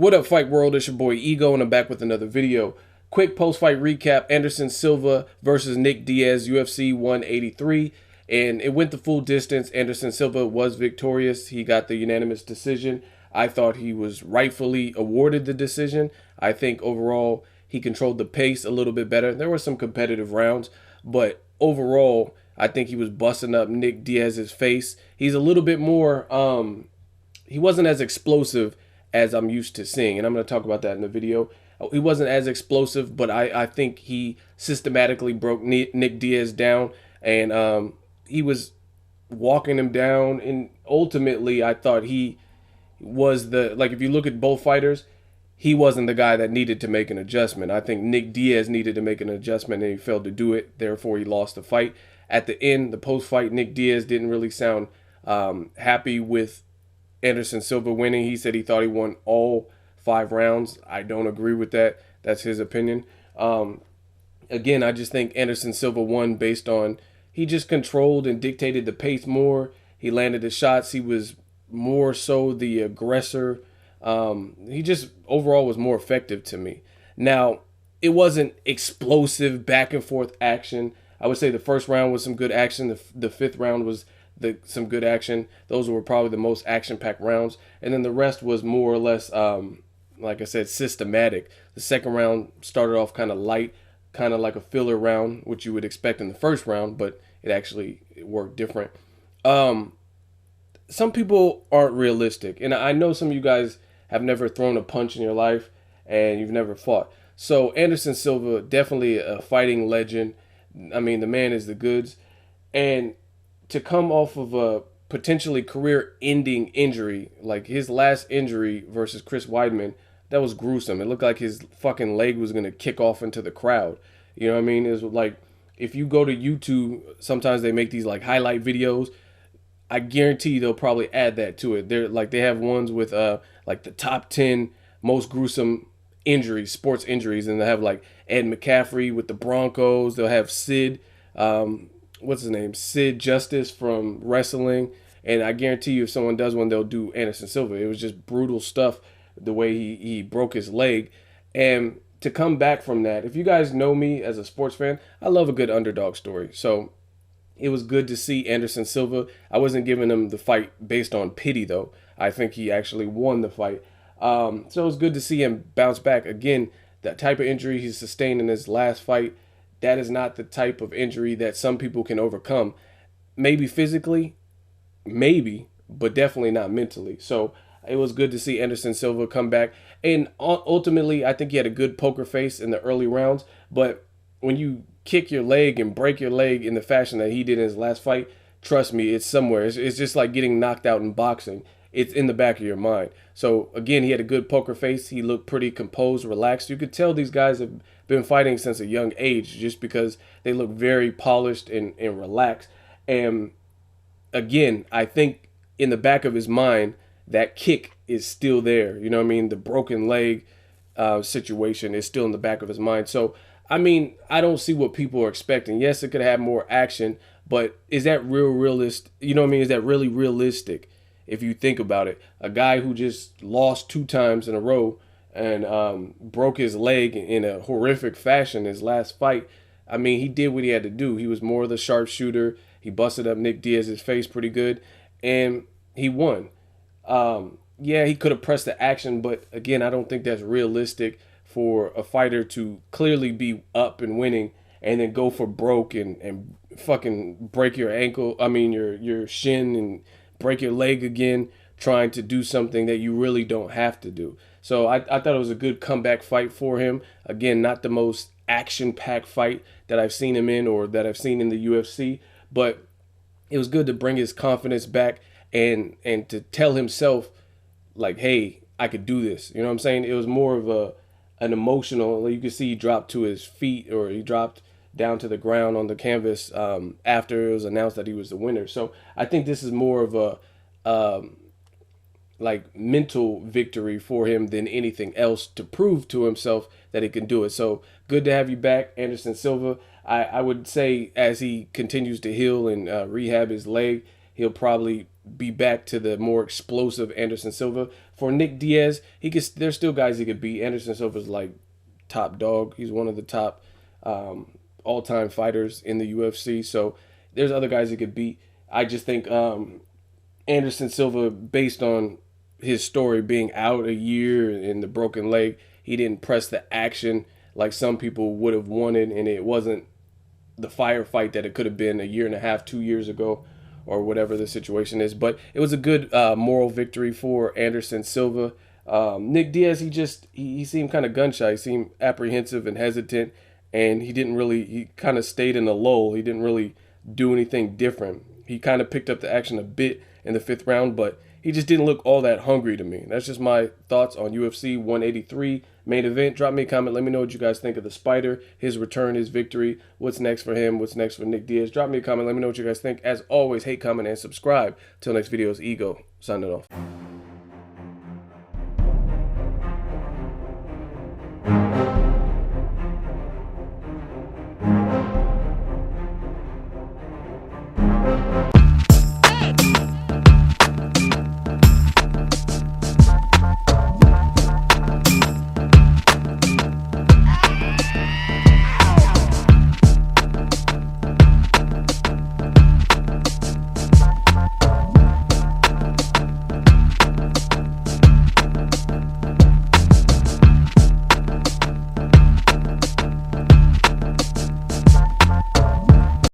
What up, Fight World? It's your boy Ego, and I'm back with another video. Quick post-fight recap: Anderson Silva versus Nick Diaz, UFC 183, and it went the full distance. Anderson Silva was victorious. He got the unanimous decision. I thought he was rightfully awarded the decision. I think overall he controlled the pace a little bit better. There were some competitive rounds, but overall I think he was busting up Nick Diaz's face. He's a little bit more he wasn't as explosive as I'm used to seeing, and I'm going to talk about that in the video. He wasn't as explosive, but I think he systematically broke Nick Diaz down, and he was walking him down, and ultimately I thought he was if you look at both fighters, he wasn't the guy that needed to make an adjustment. I think Nick Diaz needed to make an adjustment, and he failed to do it. Therefore, he lost the fight. At the end, the post-fight, Nick Diaz didn't really sound happy with Anderson Silva winning. He said he thought he won all 5 rounds. I don't agree with that. That's his opinion. Again, I just think Anderson Silva won based on he just controlled and dictated the pace more. He landed the shots. He was more so the aggressor. He just overall was more effective to me. Now, it wasn't explosive back and forth action. I would say the first round was some good action. The 5th round was some good action. Those were probably the most action-packed rounds. And then the rest was more or less, like I said, systematic. The second round started off kind of light, kind of like a filler round, which you would expect in the first round, but it worked different. Some people aren't realistic. And I know some of you guys have never thrown a punch in your life and you've never fought. So Anderson Silva, definitely a fighting legend. I mean, the man is the goods. And to come off of a potentially career-ending injury, like his last injury versus Chris Weidman, that was gruesome. It looked like his fucking leg was going to kick off into the crowd. You know what I mean? It was like, if you go to YouTube, sometimes they make these like highlight videos. I guarantee they'll probably add that to it. They're like, they have ones with like the top 10 most gruesome injuries, sports injuries, and they have like Ed McCaffrey with the Broncos. They'll have Sid, what's his name? Sid Justice from wrestling. And I guarantee you if someone does one, they'll do Anderson Silva. It was just brutal stuff, the way he broke his leg. And to come back from that, if you guys know me as a sports fan, I love a good underdog story. So it was good to see Anderson Silva. I wasn't giving him the fight based on pity, though. I think he actually won the fight. So it was good to see him bounce back. Again, that type of injury he sustained in his last fight, that is not the type of injury that some people can overcome. Maybe physically, maybe, but definitely not mentally. So it was good to see Anderson Silva come back. And ultimately, I think he had a good poker face in the early rounds. But when you kick your leg and break your leg in the fashion that he did in his last fight, trust me, it's somewhere. It's just like getting knocked out in boxing. It's in the back of your mind. So again, he had a good poker face. He looked pretty composed, relaxed. You could tell these guys have been fighting since a young age just because they look very polished and relaxed. And again, I think in the back of his mind, that kick is still there. You know what I mean? The broken leg situation is still in the back of his mind. So, I mean, I don't see what people are expecting. Yes, it could have more action, but is that realistic? You know what I mean? Is that really realistic? If you think about it, a guy who just lost 2 times in a row and broke his leg in a horrific fashion his last fight. I mean, he did what he had to do. He was more of the sharpshooter. He busted up Nick Diaz's face pretty good, and he won. Yeah, he could have pressed the action, but again, I don't think that's realistic for a fighter to clearly be up and winning and then go for broke and fucking break your ankle. I mean, your shin and break your leg again, trying to do something that you really don't have to do. So I thought it was a good comeback fight for him. Again, not the most action-packed fight that I've seen him in or that I've seen in the UFC, but it was good to bring his confidence back and to tell himself, like, hey, I could do this. You know what I'm saying? It was more of an emotional, you could see he dropped to his feet, or he dropped down to the ground on the canvas after it was announced that he was the winner. So I think this is more of a like mental victory for him than anything else, to prove to himself that he can do it. So good to have you back, Anderson Silva. I would say as he continues to heal and rehab his leg, he'll probably be back to the more explosive Anderson Silva. For Nick Diaz, there's still guys he could beat. Anderson Silva's like top dog. He's one of the top all-time fighters in the UFC. So there's other guys he could beat. I just think Anderson Silva, based on his story being out a year and the broken leg, he didn't press the action like some people would have wanted, and it wasn't the firefight that it could have been a year and a half, 2 years ago, or whatever the situation is. But it was a good moral victory for Anderson Silva. Nick Diaz, he seemed kind of gun shy. He seemed apprehensive and hesitant, and he kind of stayed in a lull. He didn't really do anything different. He kind of picked up the action a bit in the 5th round, but he just didn't look all that hungry to me. That's just my thoughts on UFC 183 main event. Drop me a comment. Let me know what you guys think of the Spider, his return, his victory. What's next for him? What's next for Nick Diaz? Drop me a comment. Let me know what you guys think. As always, hate, comment, and subscribe. Till next video, it's Ego signing off.